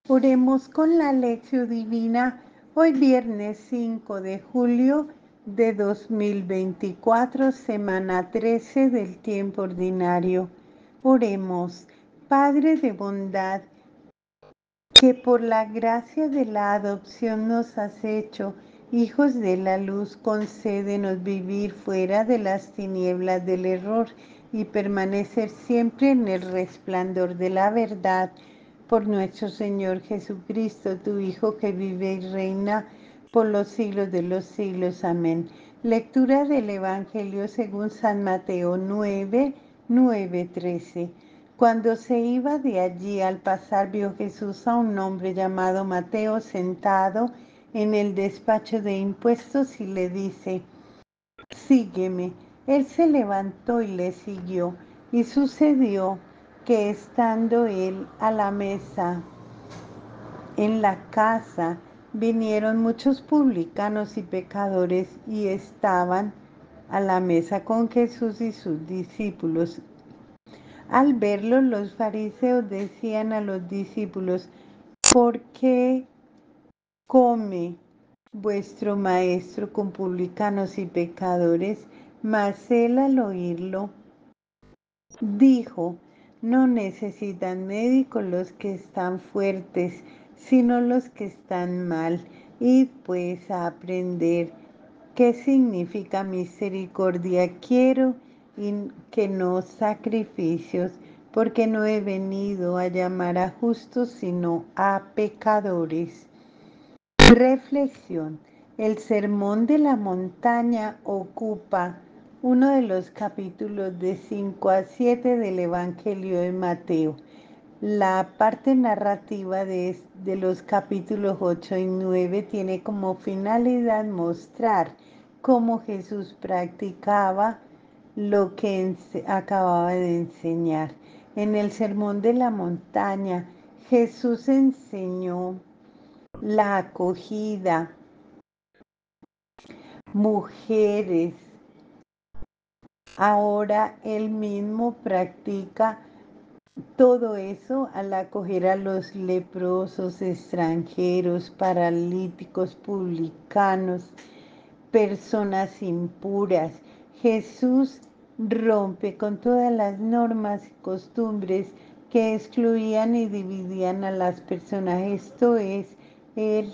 Oremos con la lección divina hoy viernes 5 de julio de 2024, semana 13 del tiempo ordinario. Oremos, Padre de bondad, que por la gracia de la adopción nos has hecho hijos de la luz, concédenos vivir fuera de las tinieblas del error y permanecer siempre en el resplandor de la verdad. Por nuestro Señor Jesucristo, tu Hijo, que vive y reina por los siglos de los siglos. Amén. Lectura del Evangelio según San Mateo 9:13. Cuando se iba de allí, al pasar, vio Jesús a un hombre llamado Mateo sentado en el despacho de impuestos y le dice: sígueme. Él se levantó y le siguió. Y sucedió que estando él a la mesa en la casa, vinieron muchos publicanos y pecadores y estaban a la mesa con Jesús y sus discípulos. Al verlo, los fariseos decían a los discípulos: ¿por qué come vuestro maestro con publicanos y pecadores? Mas él, al oírlo, dijo: no necesitan médicos los que están fuertes, sino los que están mal. Id pues a aprender qué significa misericordia. Quiero que no sacrificios, porque no he venido a llamar a justos, sino a pecadores. Reflexión. El Sermón de la Montaña ocupa uno de los capítulos de 5 a 7 del Evangelio de Mateo. La parte narrativa de los capítulos 8 y 9 tiene como finalidad mostrar cómo Jesús practicaba lo que acababa de enseñar. En el Sermón de la Montaña, Jesús enseñó la acogida, mujeres. Ahora él mismo practica todo eso al acoger a los leprosos, extranjeros, paralíticos, publicanos, personas impuras. Jesús rompe con todas las normas y costumbres que excluían y dividían a las personas. Esto es, el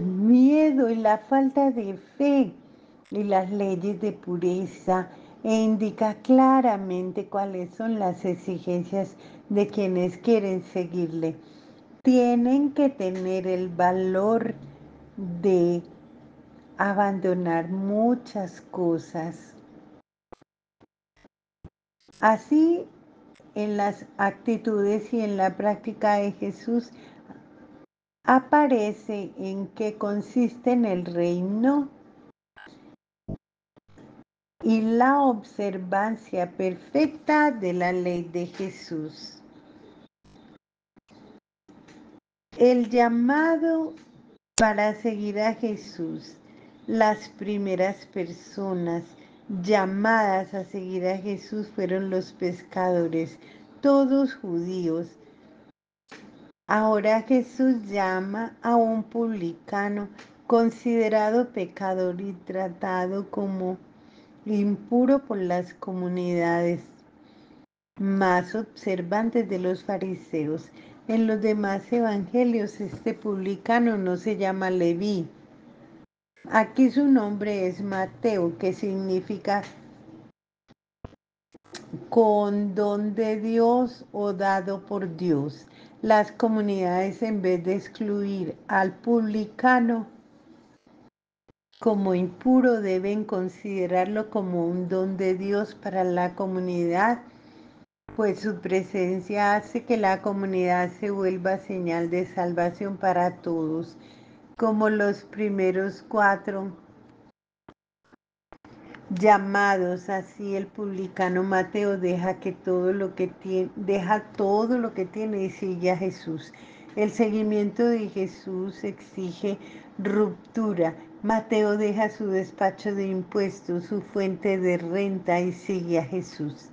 miedo y la falta de fe y las leyes de pureza, e indica claramente cuáles son las exigencias de quienes quieren seguirle. Tienen que tener el valor de abandonar muchas cosas. Así, en las actitudes y en la práctica de Jesús aparece en qué consiste en el reino y la observancia perfecta de la ley de Jesús. El llamado para seguir a Jesús. Las primeras personas llamadas a seguir a Jesús fueron los pescadores, todos judíos. Ahora Jesús llama a un publicano considerado pecador y tratado como impuro por las comunidades más observantes de los fariseos. En los demás evangelios este publicano no se llama Leví. Aquí su nombre es Mateo, que significa con don de Dios o dado por Dios. Las comunidades, en vez de excluir al publicano como impuro, deben considerarlo como un don de Dios para la comunidad, pues su presencia hace que la comunidad se vuelva señal de salvación para todos, como los primeros 4 llamados. Así el publicano Mateo deja todo lo que tiene y sigue a Jesús. El seguimiento de Jesús exige ruptura. Mateo deja su despacho de impuestos, su fuente de renta y sigue a Jesús.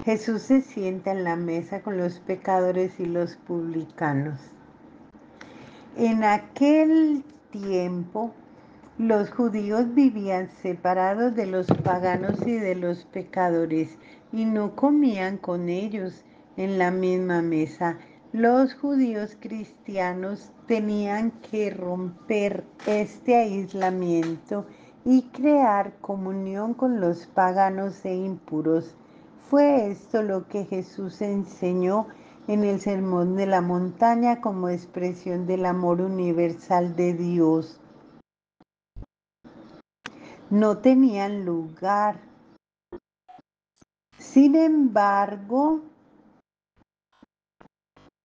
Jesús se sienta en la mesa con los pecadores y los publicanos. En aquel tiempo, los judíos vivían separados de los paganos y de los pecadores y no comían con ellos en la misma mesa. Los judíos cristianos tenían que romper este aislamiento y crear comunión con los paganos e impuros. Fue esto lo que Jesús enseñó en el Sermón de la Montaña como expresión del amor universal de Dios. No tenían lugar. Sin embargo,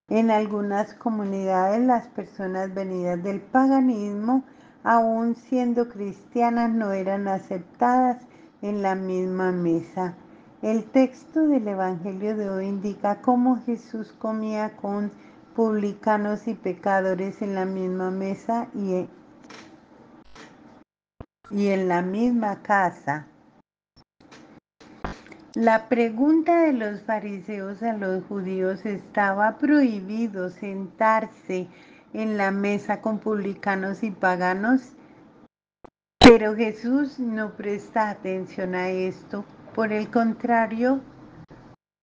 en algunas comunidades las personas venidas del paganismo, aun siendo cristianas, no eran aceptadas en la misma mesa. El texto del Evangelio de hoy indica cómo Jesús comía con publicanos y pecadores en la misma mesa y en la misma casa. La pregunta de los fariseos a los judíos: ¿estaba prohibido sentarse en la mesa con publicanos y paganos? Pero Jesús no presta atención a esto. Por el contrario,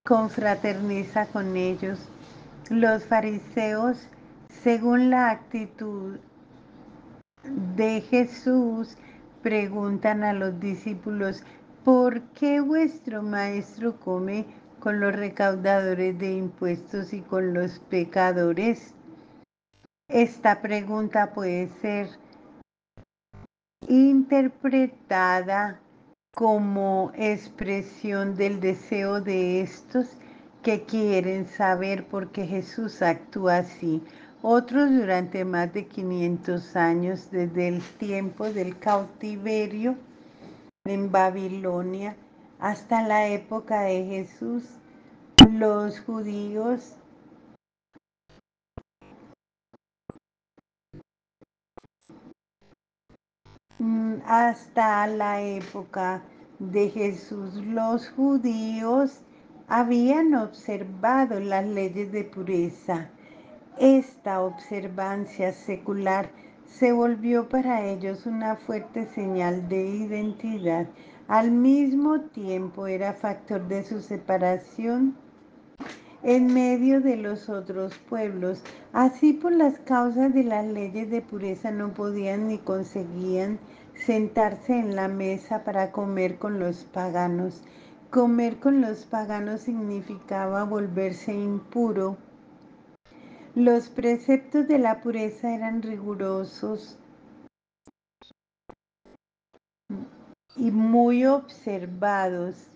confraterniza con ellos. Los fariseos, según la actitud de Jesús, preguntan a los discípulos: ¿por qué vuestro maestro come con los recaudadores de impuestos y con los pecadores? Esta pregunta puede ser interpretada como expresión del deseo de estos que quieren saber por qué Jesús actúa así. Otros, durante más de 500 años, desde el tiempo del cautiverio en Babilonia hasta la época de Jesús, los judíos hasta la época de Jesús, los judíos habían observado las leyes de pureza. Esta observancia secular se volvió para ellos una fuerte señal de identidad. Al mismo tiempo era factor de su separación en medio de los otros pueblos. Así, por las causas de las leyes de pureza, no podían ni conseguían sentarse en la mesa para comer con los paganos. Comer con los paganos significaba volverse impuro. Los preceptos de la pureza eran rigurosos y muy observados,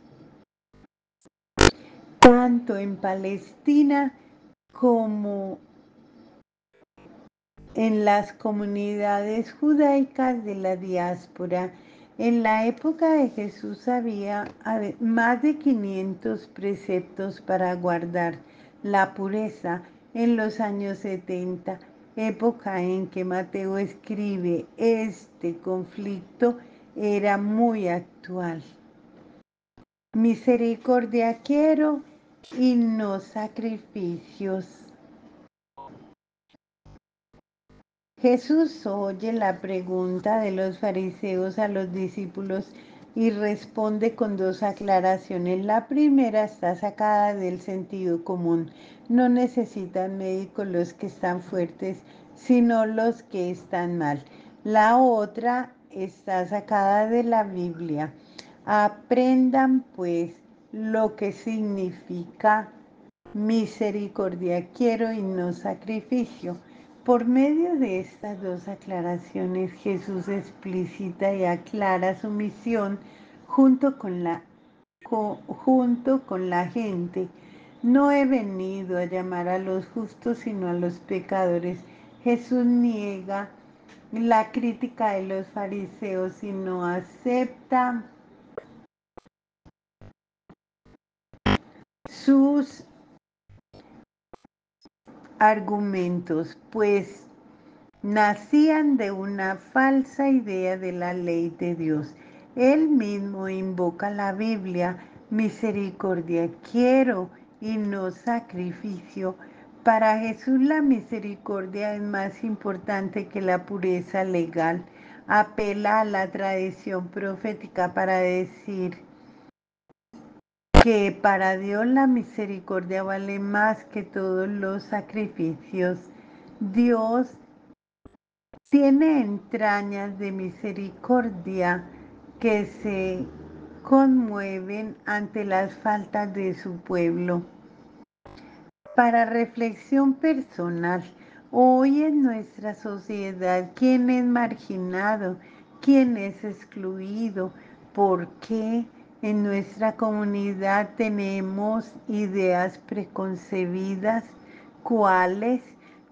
tanto en Palestina como en las comunidades judaicas de la diáspora. En la época de Jesús había más de 500 preceptos para guardar la pureza. En los años 70, época en que Mateo escribe, este conflicto era muy actual. Misericordia quiero y no sacrificios. Jesús oye la pregunta de los fariseos a los discípulos y responde con dos aclaraciones. La primera está sacada del sentido común. No necesitan médicos los que están fuertes, sino los que están mal. La otra está sacada de la Biblia. Aprendan pues lo que significa misericordia quiero y no sacrificio. Por medio de estas dos aclaraciones, Jesús explicita y aclara su misión junto con la gente. No he venido a llamar a los justos, sino a los pecadores. Jesús niega la crítica de los fariseos y no acepta sus argumentos, pues nacían de una falsa idea de la ley de Dios. Él mismo invoca la Biblia Misericordia quiero y no sacrificio. Para Jesús la misericordia es más importante que la pureza legal. Apela a la tradición profética para decir que para Dios la misericordia vale más que todos los sacrificios. Dios tiene entrañas de misericordia que se conmueven ante las faltas de su pueblo. Para reflexión personal, hoy en nuestra sociedad, ¿quién es marginado? ¿Quién es excluido? ¿Por qué en nuestra comunidad tenemos ideas preconcebidas? ¿Cuáles?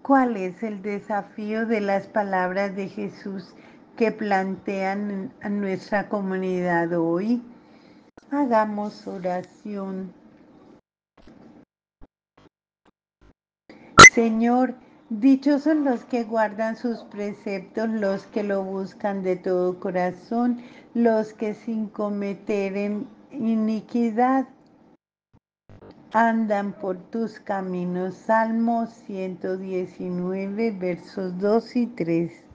¿Cuál es el desafío de las palabras de Jesús que plantean a nuestra comunidad hoy? Hagamos oración. Señor, dichosos los que guardan sus preceptos, los que lo buscan de todo corazón, los que sin cometer iniquidad andan por tus caminos. Salmo 119, versos 2 y 3.